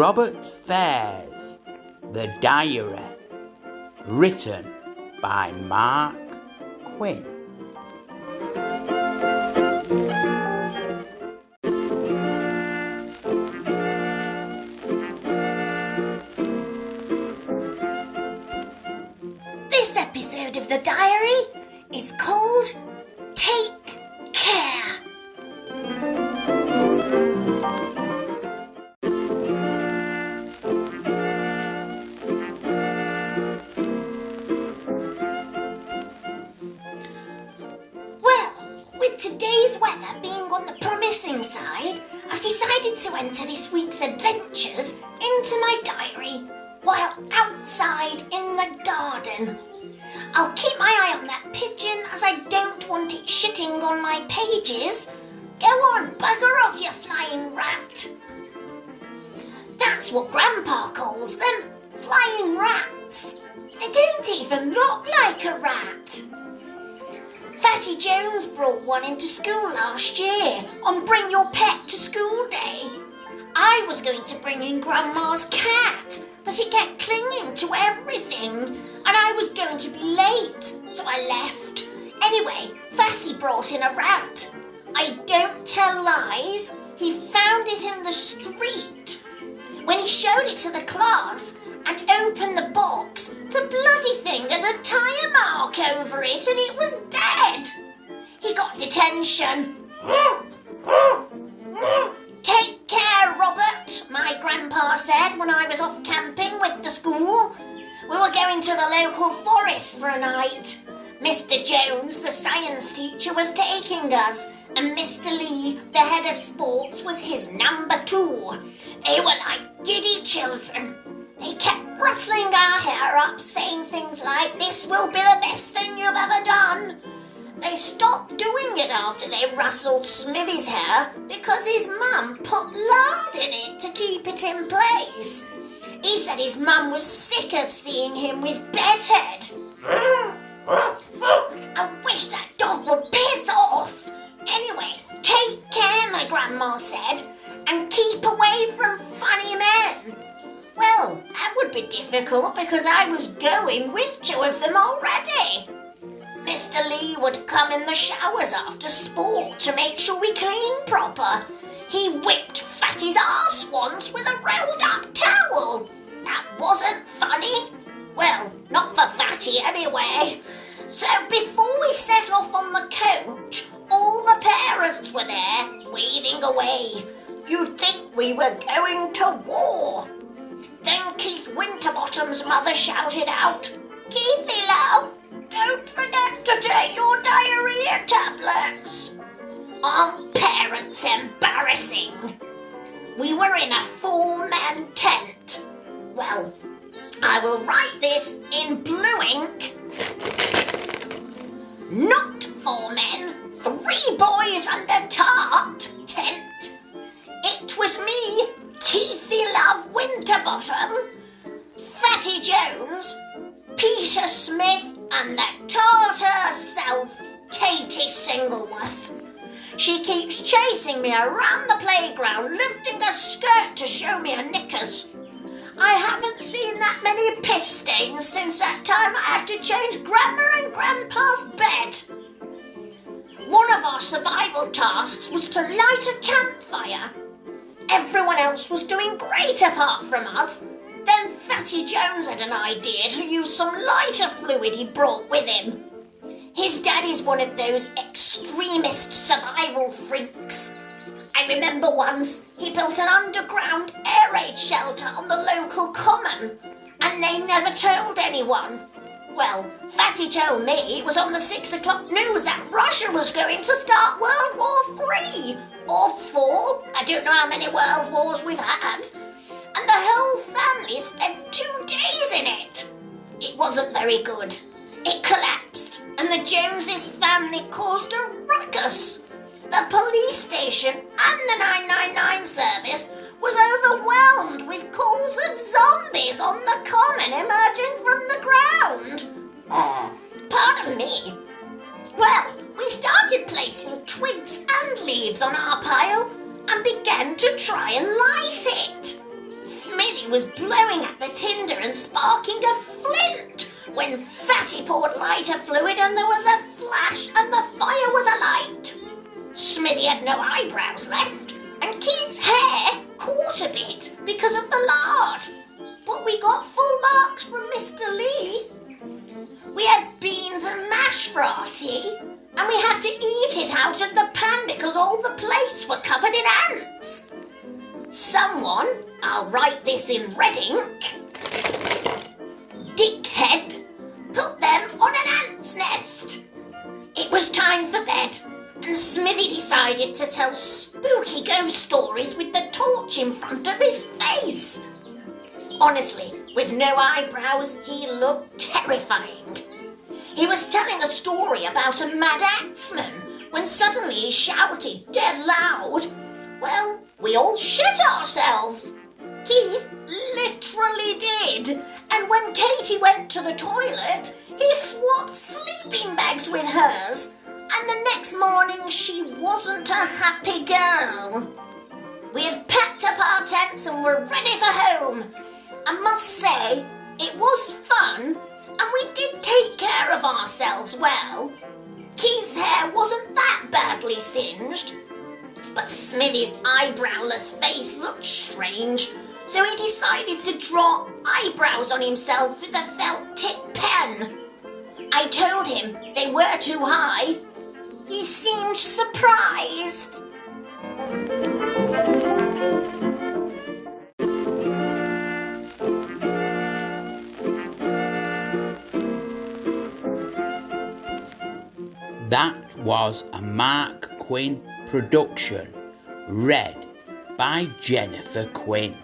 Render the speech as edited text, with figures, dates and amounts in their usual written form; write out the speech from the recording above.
Robert Fair's The Diary, written by Mark Quinn. This episode of The Diary is called Take Care. With today's weather being on the promising side, I've decided to enter this week's adventures into my diary while outside in the garden. I'll keep my eye on that pigeon as I don't want it shitting on my pages. Go on, bugger off, you flying rat. That's what Grandpa calls them, flying rats. They don't even look like a rat. Fatty Jones brought one into school last year on Bring Your Pet to School Day. I was going to bring in Grandma's cat, but it kept clinging to everything, and I was going to be late, so I left. Anyway, Fatty brought in a rat. I don't tell lies, he found it in the street. When he showed it to the class and opened the box, the bloody thing had a tyre mark over it and it was dead. He got detention. Take care, Robert, my grandpa said when I was off camping with the school. We were going to the local forest for a night. Mr. Jones, the science teacher, was taking us, and Mr. Lee, the head of sports, was his number 2. They were like giddy children. They kept rustling our hair up, saying things like, "This will be the best thing you've ever done." They stopped doing it after they rustled Smithy's hair because his mum put lard in it to keep it in place. He said his mum was sick of seeing him with bedhead. I wish that dog would piss off. Anyway, take care, my grandma said, and keep away from funny men. Well, that would be difficult because I was going with 2 of them already. Mr. Lee would come in the showers after sport to make sure we cleaned proper. He whipped Fatty's arse once with a rolled-up towel. That wasn't funny. Well, not for Fatty anyway. So before we set off on the coach, all the parents were there, waving away. You'd think we were going to war. Then Keith Winterbottom's mother shouted out, "Keithy, love, don't forget to take your diarrhea tablets." Aren't parents embarrassing? We were in a 4-man tent. Well, I will write this in blue ink. Not 4 men, 3 boys under tarp tent. It was me, Keithy Love Winterbottom, Fatty Jones, Peter Smith, and the Tartar herself, Katie Singleworth. She keeps chasing me around the playground, lifting her skirt to show me her knickers. I haven't seen that many piss stains since that time I had to change Grandma and Grandpa's bed. One of our survival tasks was to light a campfire. Everyone else was doing great apart from us. Then Fatty Jones had an idea to use some lighter fluid he brought with him. His dad is one of those extremist survival freaks. I remember once he built an underground air raid shelter on the local common, and they never told anyone. Well, Fatty told me it was on the 6 o'clock news that Russia was going to start World War III. Or 4, I don't know how many world wars we've had. And the whole family spent 2 days in it. It wasn't very good. It collapsed, and the Joneses family caused a ruckus. The police station and the 999 service was overwhelmed with calls of zombies on the common emerging from the ground. Pardon me. Well, we started placing twigs and leaves on our pile and began to try and light it. when Fatty poured lighter fluid and there was a flash and the fire was alight. Smithy had no eyebrows left and Keith's hair caught a bit because of the lard. But we got full marks from Mr. Lee. We had beans and mash for our tea and we had to eat it out of the pan because all the plates were covered in ants. Someone, I'll write this in red ink, Dickhead, put them on an ant's nest. It was time for bed, and Smithy decided to tell spooky ghost stories with the torch in front of his face. Honestly, with no eyebrows, he looked terrifying. He was telling a story about a mad axeman when suddenly he shouted dead loud. Well, we all shit ourselves. Keith literally did. And when Katie went to the toilet, he swapped sleeping bags with hers. And the next morning, she wasn't a happy girl. We had packed up our tents and were ready for home. I must say, it was fun, and we did take care of ourselves well. Keith's hair wasn't that badly singed, but Smithy's eyebrowless face looked strange, so he decided to draw eyebrows on himself with a felt tip pen. I told him they were too high. He seemed surprised. That was a Mark Quinn production, read by Jennifer Quinn.